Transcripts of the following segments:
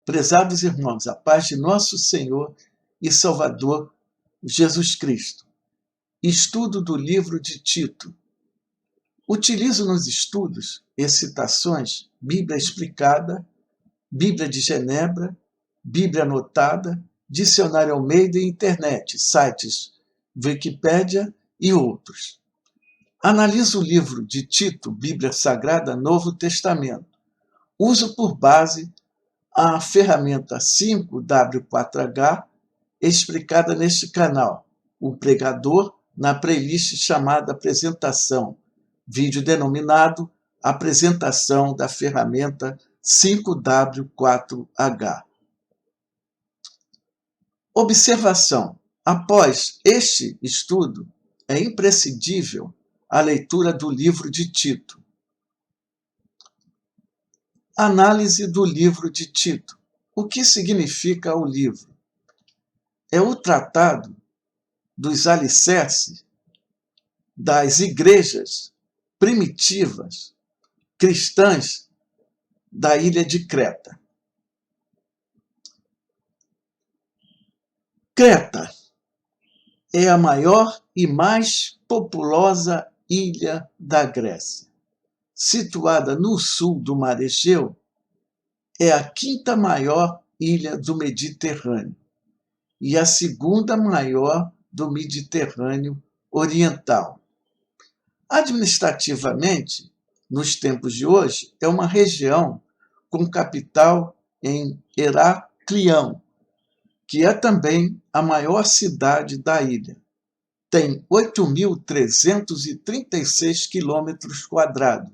Prezados irmãos, a paz de nosso Senhor e Salvador Jesus Cristo. Estudo do livro de Tito. Utilizo nos estudos citações Bíblia Explicada, Bíblia de Genebra, Bíblia Anotada, Dicionário Almeida e Internet, sites Wikipédia e outros. Analiso o livro de Tito, Bíblia Sagrada, Novo Testamento. Uso por base a ferramenta 5W4H explicada neste canal, o pregador, na playlist chamada Apresentação, vídeo denominado Apresentação da ferramenta 5W4H. Observação: após este estudo, é imprescindível a leitura do livro de Tito. Análise do livro de Tito. O que significa o livro? É o tratado dos alicerces das igrejas primitivas cristãs da ilha de Creta. Creta é a maior e mais populosa ilha da Grécia. Situada no sul do Mar Egeu, é a quinta maior ilha do Mediterrâneo e a segunda maior do Mediterrâneo Oriental. Administrativamente, nos tempos de hoje, é uma região com capital em Heraclião, que é também a maior cidade da ilha. Tem 8.336 quilômetros quadrados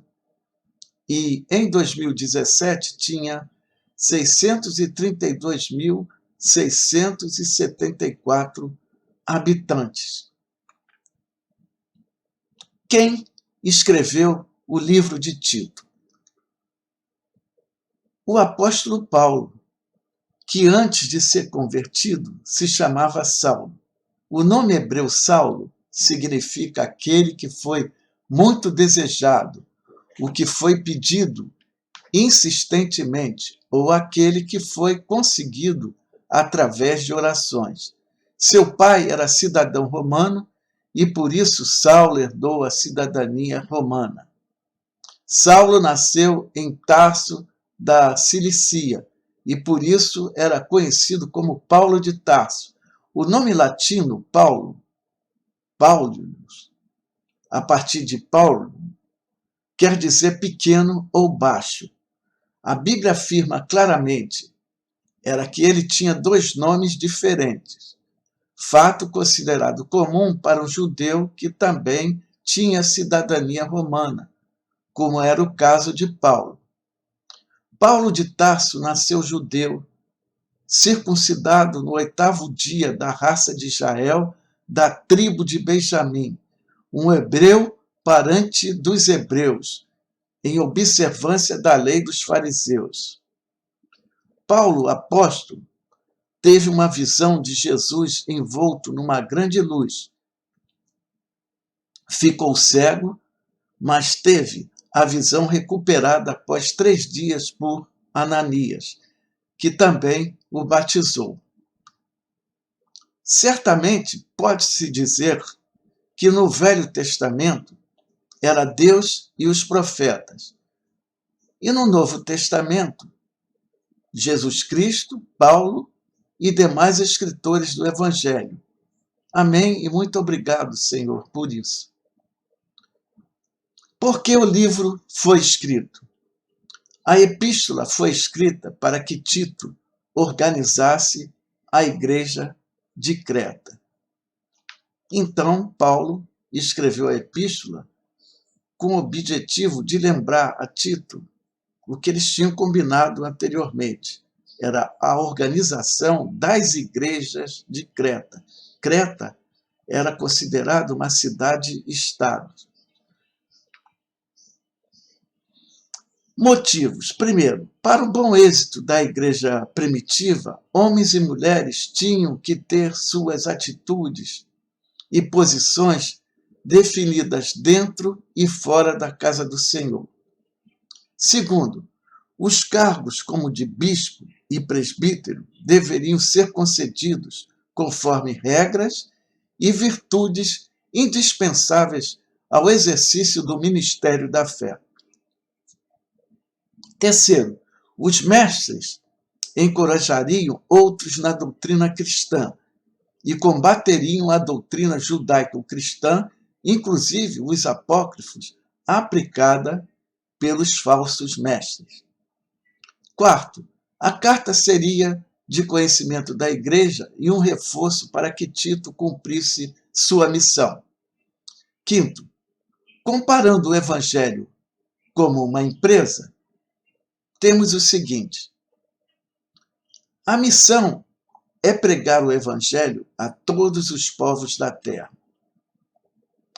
e, em 2017, tinha 632.674 habitantes. Quem escreveu o livro de Tito? O apóstolo Paulo, que antes de ser convertido se chamava Saulo. O nome hebreu Saulo significa aquele que foi muito desejado, o que foi pedido insistentemente, ou aquele que foi conseguido através de orações. Seu pai era cidadão romano e por isso Saulo herdou a cidadania romana. Saulo nasceu em Tarso da Cilícia e por isso era conhecido como Paulo de Tarso. O nome latino Paulo, Paulius, a partir de Paulo, quer dizer pequeno ou baixo. A Bíblia afirma claramente que ele tinha dois nomes diferentes, fato considerado comum para um judeu que também tinha cidadania romana, como era o caso de Paulo. Paulo de Tarso nasceu judeu, circuncidado no 8º dia da raça de Israel, da tribo de Benjamim, um hebreu parente dos hebreus, em observância da lei dos fariseus. Paulo, apóstolo, teve uma visão de Jesus envolto numa grande luz. Ficou cego, mas teve a visão recuperada após 3 dias por Ananias, que também o batizou. Certamente pode-se dizer que no Velho Testamento era Deus e os profetas. E no Novo Testamento, Jesus Cristo, Paulo e demais escritores do Evangelho. Amém e muito obrigado, Senhor, por isso. Por que o livro foi escrito? A epístola foi escrita para que Tito organizasse a igreja de Creta. Então, Paulo escreveu a epístola com o objetivo de lembrar a Tito o que eles tinham combinado anteriormente. Era a organização das igrejas de Creta. Creta era considerada uma cidade-estado. Motivos. Primeiro, para o bom êxito da igreja primitiva, homens e mulheres tinham que ter suas atitudes e posições definidas dentro e fora da casa do Senhor. Segundo, os cargos como de bispo e presbítero deveriam ser concedidos conforme regras e virtudes indispensáveis ao exercício do ministério da fé. Terceiro, os mestres encorajariam outros na doutrina cristã e combateriam a doutrina judaico-cristã, inclusive os apócrifos, aplicada pelos falsos mestres. Quarto, a carta seria de conhecimento da igreja e um reforço para que Tito cumprisse sua missão. Quinto, comparando o evangelho como uma empresa, temos o seguinte: a missão é pregar o evangelho a todos os povos da terra.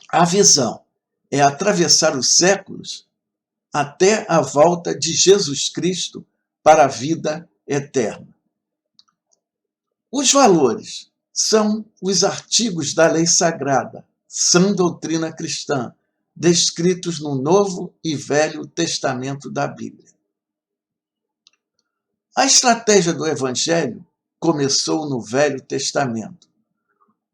A visão é atravessar os séculos até a volta de Jesus Cristo para a vida eterna. Os valores são os artigos da lei sagrada, sã doutrina cristã, descritos no Novo e Velho Testamento da Bíblia. A estratégia do Evangelho começou no Velho Testamento.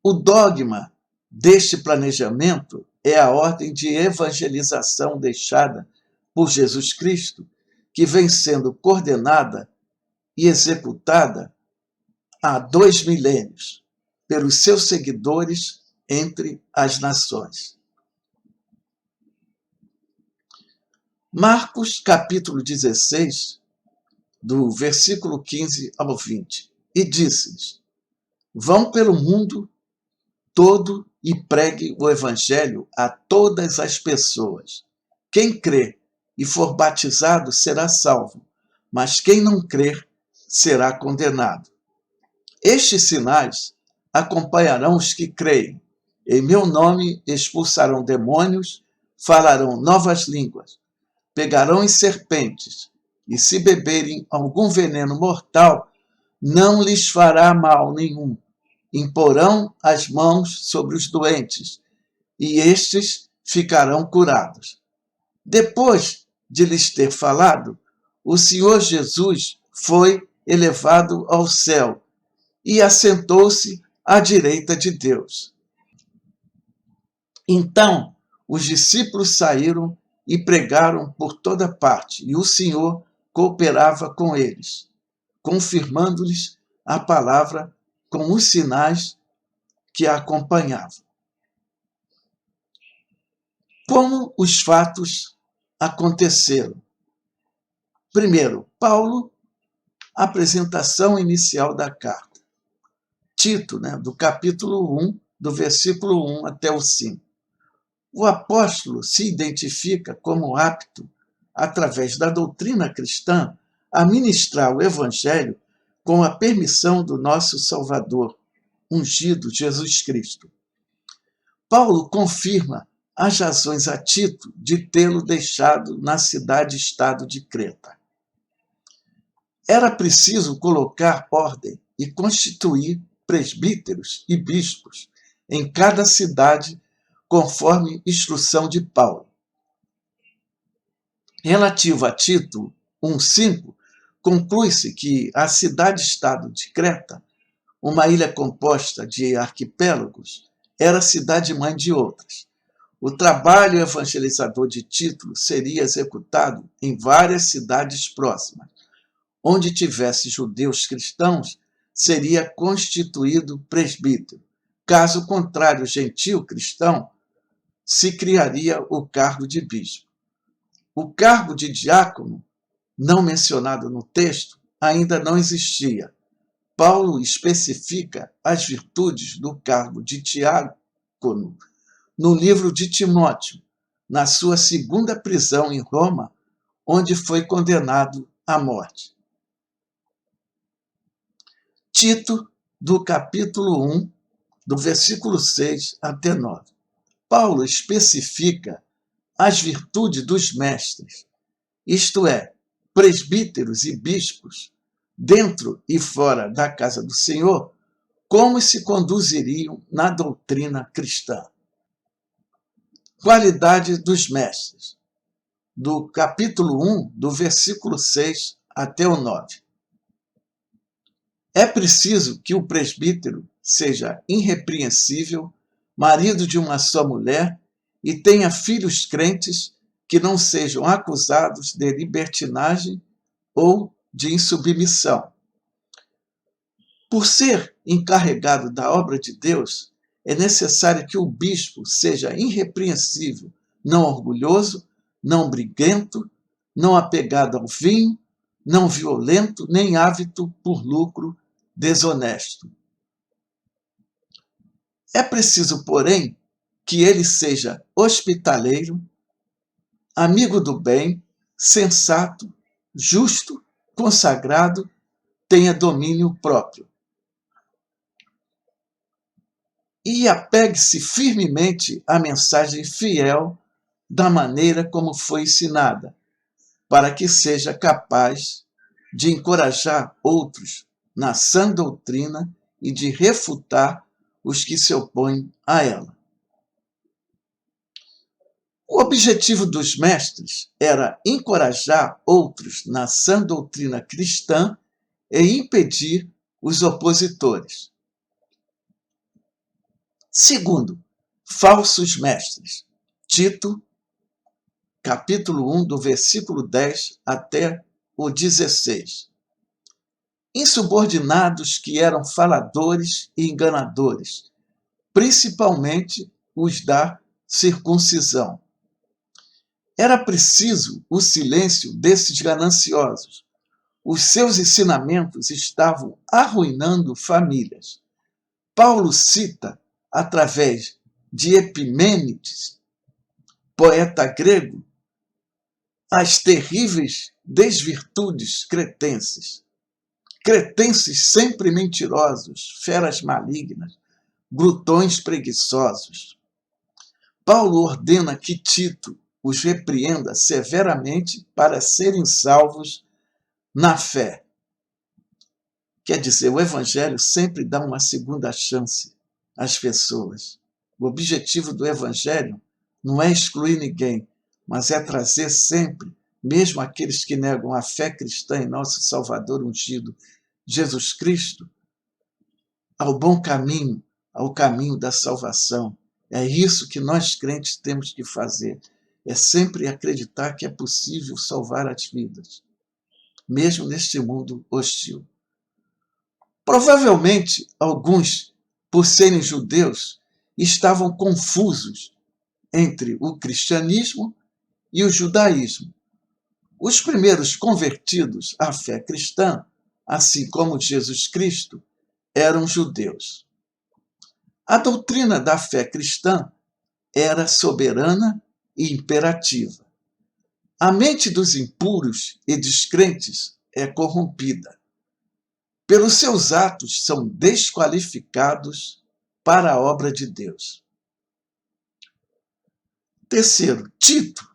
O dogma deste planejamento é a ordem de evangelização deixada por Jesus Cristo, que vem sendo coordenada e executada há 2 milênios pelos seus seguidores entre as nações. Marcos, capítulo 16, do versículo 15 ao 20. E disse-lhes: vão pelo mundo todo e pregue o evangelho a todas as pessoas. Quem crê e for batizado será salvo, mas quem não crer será condenado. Estes sinais acompanharão os que creem. Em meu nome expulsarão demônios, falarão novas línguas, pegarão em serpentes, e se beberem algum veneno mortal, não lhes fará mal nenhum. Imporão as mãos sobre os doentes, e estes ficarão curados. Depois de lhes ter falado, o Senhor Jesus foi elevado ao céu e assentou-se à direita de Deus. Então, os discípulos saíram e pregaram por toda parte, e o Senhor cooperava com eles, confirmando-lhes a palavra com os sinais que a acompanhavam. Como os fatos aconteceram? Primeiro, Paulo, apresentação inicial da carta. Tito, do capítulo 1, do versículo 1 até o 5. O apóstolo se identifica como apto, através da doutrina cristã, a ministrar o evangelho com a permissão do nosso Salvador, ungido Jesus Cristo. Paulo confirma as razões a Tito de tê-lo deixado na cidade-estado de Creta. Era preciso colocar ordem e constituir presbíteros e bispos em cada cidade, conforme instrução de Paulo. Relativo a Tito 1,5, conclui-se que a cidade-estado de Creta, uma ilha composta de arquipélagos, era a cidade-mãe de outras. O trabalho evangelizador de Tito seria executado em várias cidades próximas. Onde tivesse judeus cristãos, seria constituído presbítero. Caso contrário, gentio cristão, se criaria o cargo de bispo. O cargo de diácono, não mencionado no texto, ainda não existia. Paulo especifica as virtudes do cargo de diácono no livro de Timóteo, na sua segunda prisão em Roma, onde foi condenado à morte. Tito, do capítulo 1, do versículo 6 até 9. Paulo especifica as virtudes dos mestres, isto é, presbíteros e bispos, dentro e fora da casa do Senhor, como se conduziriam na doutrina cristã. Qualidade dos mestres, do capítulo 1, do versículo 6 até o 9. É preciso que o presbítero seja irrepreensível, marido de uma só mulher e tenha filhos crentes que não sejam acusados de libertinagem ou de insubmissão. Por ser encarregado da obra de Deus, é necessário que o bispo seja irrepreensível, não orgulhoso, não briguento, não apegado ao vinho, não violento, nem ávido por lucro desonesto. É preciso, porém, que ele seja hospitaleiro, amigo do bem, sensato, justo, consagrado, tenha domínio próprio. E apegue-se firmemente à mensagem fiel da maneira como foi ensinada, para que seja capaz de encorajar outros na sã doutrina e de refutar os que se opõem a ela. O objetivo dos mestres era encorajar outros na sã doutrina cristã e impedir os opositores. Segundo, falsos mestres. Tito, capítulo 1, do versículo 10 até o 16. Insubordinados que eram faladores e enganadores, principalmente os da circuncisão. Era preciso o silêncio desses gananciosos. Os seus ensinamentos estavam arruinando famílias. Paulo cita, através de Epimênides, poeta grego, as terríveis desvirtudes cretenses. Cretenses sempre mentirosos, feras malignas, glutões preguiçosos. Paulo ordena que Tito os repreenda severamente para serem salvos na fé. Quer dizer, o Evangelho sempre dá uma segunda chance às pessoas. O objetivo do Evangelho não é excluir ninguém, mas é trazer sempre, mesmo aqueles que negam a fé cristã em nosso Salvador ungido, Jesus Cristo, ao bom caminho, ao caminho da salvação. É isso que nós crentes temos que fazer. É sempre acreditar que é possível salvar as vidas, mesmo neste mundo hostil. Provavelmente, alguns, por serem judeus, estavam confusos entre o cristianismo e o judaísmo. Os primeiros convertidos à fé cristã, assim como Jesus Cristo, eram judeus. A doutrina da fé cristã era soberana e imperativa. A mente dos impuros e descrentes é corrompida. Pelos seus atos são desqualificados para a obra de Deus. Terceiro, Tito.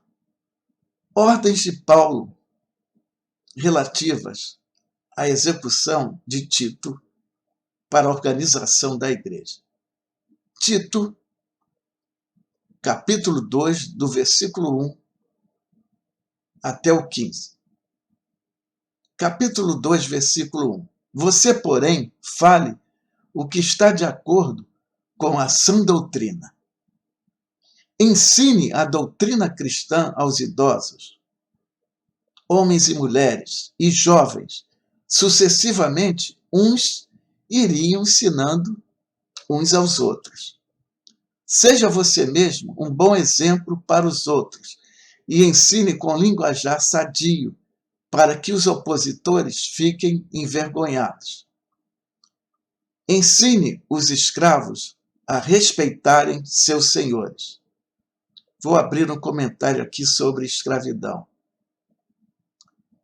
Ordens de Paulo relativas à execução de Tito para a organização da igreja. Tito, capítulo 2, do versículo 1 até o 15. Capítulo 2, versículo 1. Você, porém, fale o que está de acordo com a sã doutrina. Ensine a doutrina cristã aos idosos, homens e mulheres, e jovens. Sucessivamente, uns iriam ensinando uns aos outros. Seja você mesmo um bom exemplo para os outros e ensine com linguajar sadio, para que os opositores fiquem envergonhados. Ensine os escravos a respeitarem seus senhores. Vou abrir um comentário aqui sobre escravidão.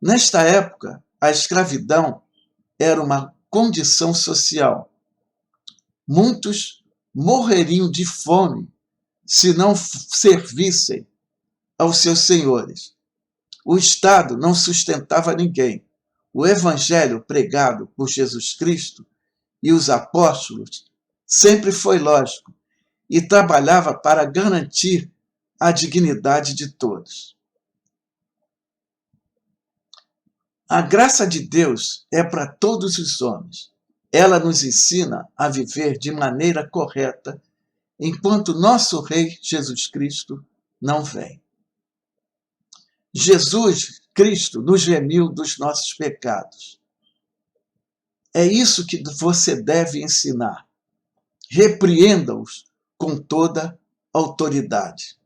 Nesta época, a escravidão era uma condição social. Muitos morreriam de fome se não servissem aos seus senhores. O Estado não sustentava ninguém. O evangelho pregado por Jesus Cristo e os apóstolos sempre foi lógico e trabalhava para garantir a dignidade de todos. A graça de Deus é para todos os homens. Ela nos ensina a viver de maneira correta, enquanto nosso Rei Jesus Cristo não vem. Jesus Cristo nos remiu dos nossos pecados. É isso que você deve ensinar. Repreenda-os com toda autoridade.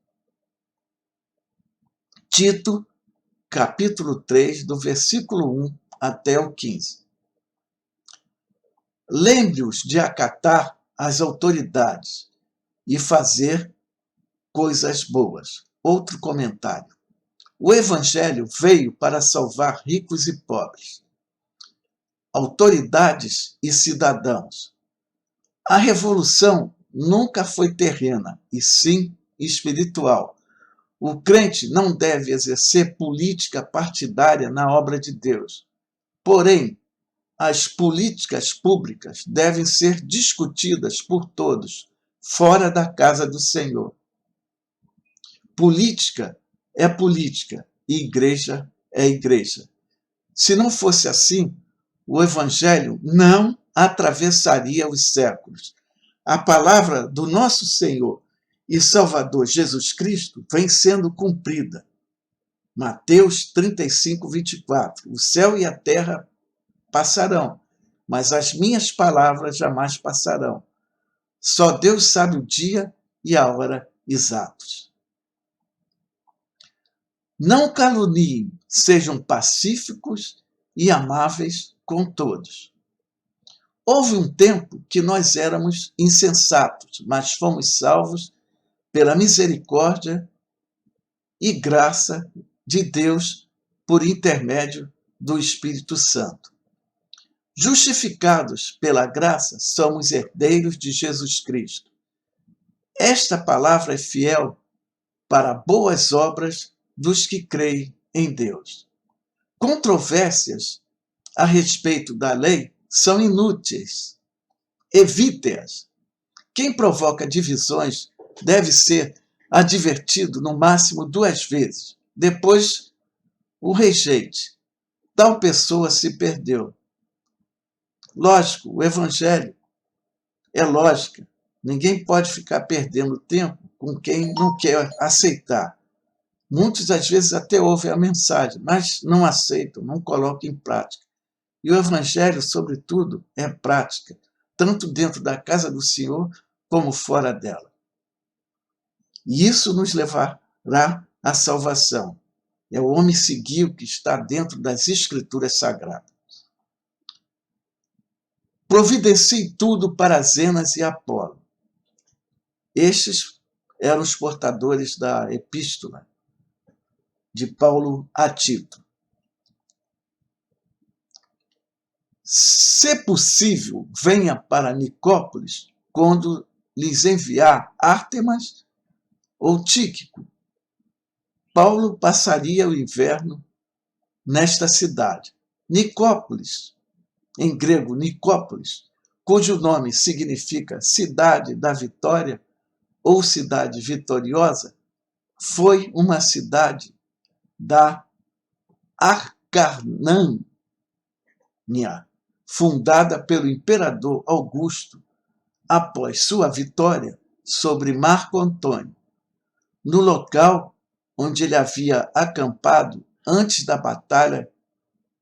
Tito, capítulo 3, do versículo 1 até o 15. Lembre-os de acatar as autoridades e fazer coisas boas. Outro comentário. O Evangelho veio para salvar ricos e pobres, autoridades e cidadãos. A revolução nunca foi terrena, e sim espiritual. O crente não deve exercer política partidária na obra de Deus. Porém, as políticas públicas devem ser discutidas por todos, fora da casa do Senhor. Política é política e igreja é igreja. Se não fosse assim, o Evangelho não atravessaria os séculos. A palavra do nosso Senhor e Salvador Jesus Cristo vem sendo cumprida. Mateus 35, 24. O céu e a terra passarão, mas as minhas palavras jamais passarão. Só Deus sabe o dia e a hora exatos. Não caluniem, sejam pacíficos e amáveis com todos. Houve um tempo que nós éramos insensatos, mas fomos salvos pela misericórdia e graça de Deus por intermédio do Espírito Santo. Justificados pela graça, somos herdeiros de Jesus Cristo. Esta palavra é fiel para boas obras dos que creem em Deus. Controvérsias a respeito da lei são inúteis. Evite-as. Quem provoca divisões deve ser advertido no máximo 2 vezes. Depois, o rejeite. Tal pessoa se perdeu. Lógico, o Evangelho é lógica. Ninguém pode ficar perdendo tempo com quem não quer aceitar. Muitos, às vezes, até ouvem a mensagem, mas não aceitam, não colocam em prática. E o Evangelho, sobretudo, é prática, tanto dentro da casa do Senhor como fora dela. E isso nos levará à salvação. É o homem seguir o que está dentro das Escrituras Sagradas. Providencie tudo para Zenas e Apolo. Estes eram os portadores da epístola de Paulo a Tito. Se possível, venha para Nicópolis quando lhes enviar Ártemas ou Tíquico. Paulo passaria o inverno nesta cidade. Nicópolis, em grego Nicópolis, cujo nome significa cidade da vitória ou cidade vitoriosa, foi uma cidade da Acarnânia, fundada pelo imperador Augusto após sua vitória sobre Marco Antônio, no local onde ele havia acampado antes da batalha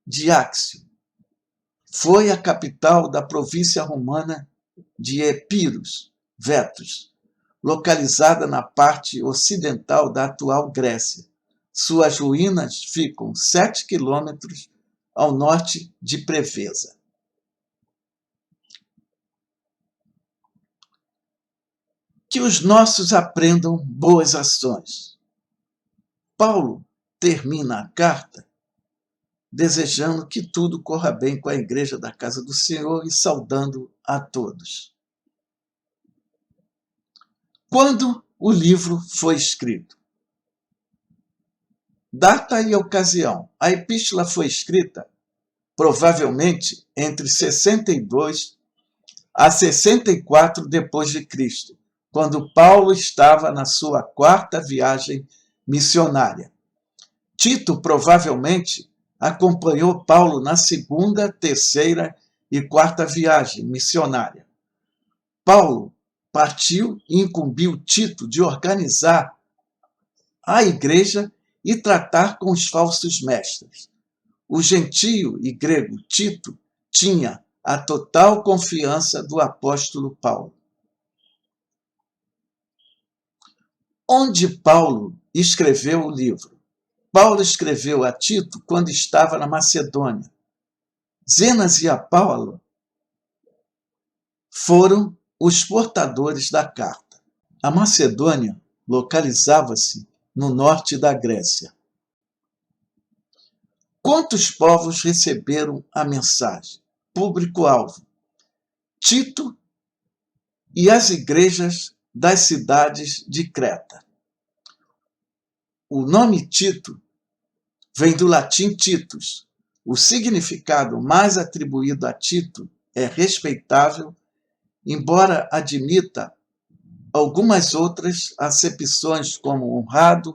de Áxio. Foi a capital da província romana de Epirus, Vetus, localizada na parte ocidental da atual Grécia. Suas ruínas ficam 7 quilômetros ao norte de Preveza. Que os nossos aprendam boas ações. Paulo termina a carta desejando que tudo corra bem com a igreja da casa do Senhor e saudando a todos. Quando o livro foi escrito? Data e ocasião. A epístola foi escrita provavelmente entre 62 a 64 depois de Cristo, quando Paulo estava na sua 4ª viagem missionária. Tito provavelmente acompanhou Paulo na 2ª, 3ª e quarta viagem missionária. Paulo partiu e incumbiu Tito de organizar a igreja e tratar com os falsos mestres. O gentio e grego Tito tinha a total confiança do apóstolo Paulo. Onde Paulo escreveu o livro? Paulo escreveu a Tito quando estava na Macedônia. Zenas e Apolo foram os portadores da carta. A Macedônia localizava-se no norte da Grécia. Quantos povos receberam a mensagem? Público-alvo: Tito e as igrejas das cidades de Creta. O nome Tito vem do latim Titus. O significado mais atribuído a Tito é respeitável, embora admita algumas outras acepções como honrado,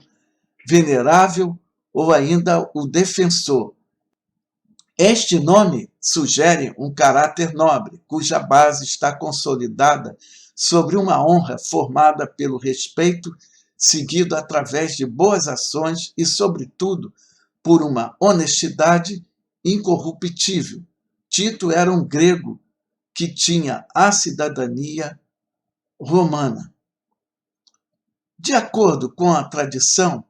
venerável ou ainda o defensor. Este nome sugere um caráter nobre, cuja base está consolidada sobre uma honra formada pelo respeito, seguido através de boas ações e, sobretudo, por uma honestidade incorruptível. Tito era um grego que tinha a cidadania romana. De acordo com a tradição,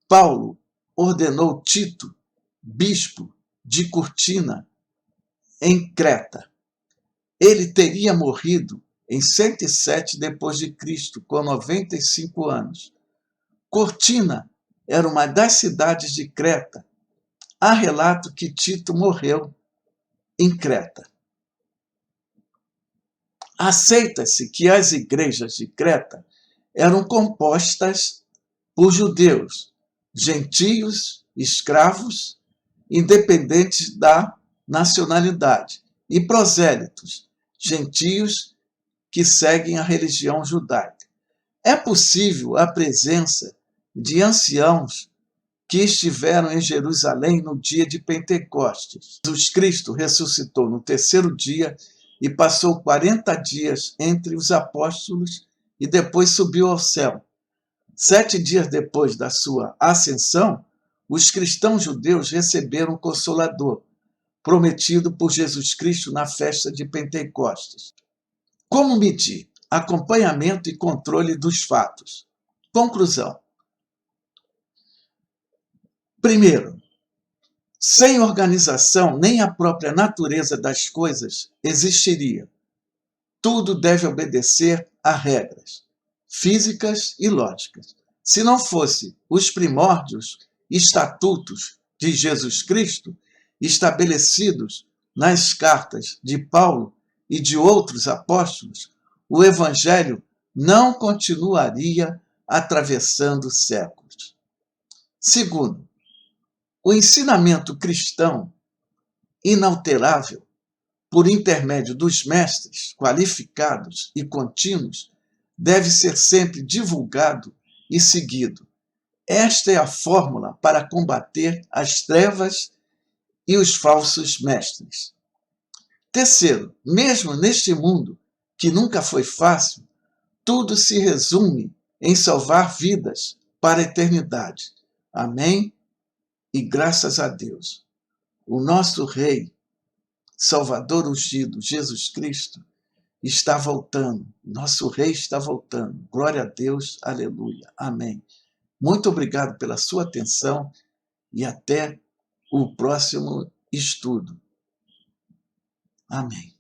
Paulo ordenou Tito bispo de Cortina, em Creta. Ele teria morrido em 107 d.C., com 95 anos. Cortina era uma das cidades de Creta. Há relato que Tito morreu em Creta. Aceita-se que as igrejas de Creta eram compostas por judeus, gentios, escravos, independentes da nacionalidade, e prosélitos, gentios que seguem a religião judaica. É possível a presença de anciãos que estiveram em Jerusalém no dia de Pentecostes. Jesus Cristo ressuscitou no terceiro dia e passou 40 dias entre os apóstolos e depois subiu ao céu. 7 dias depois da sua ascensão, os cristãos judeus receberam o Consolador, prometido por Jesus Cristo na festa de Pentecostes. Como medir? Acompanhamento e controle dos fatos. Conclusão. Primeiro, sem organização, nem a própria natureza das coisas existiria. Tudo deve obedecer a regras físicas e lógicas. Se não fosse os primórdios estatutos de Jesus Cristo, estabelecidos nas cartas de Paulo e de outros apóstolos, o Evangelho não continuaria atravessando séculos. Segundo, o ensinamento cristão, inalterável, por intermédio dos mestres qualificados e contínuos, deve ser sempre divulgado e seguido. Esta é a fórmula para combater as trevas e os falsos mestres. Terceiro, mesmo neste mundo, que nunca foi fácil, tudo se resume em salvar vidas para a eternidade. Amém? E graças a Deus. O nosso Rei, Salvador ungido, Jesus Cristo, está voltando. Nosso Rei está voltando. Glória a Deus. Aleluia. Amém. Muito obrigado pela sua atenção e até o próximo estudo. Amém.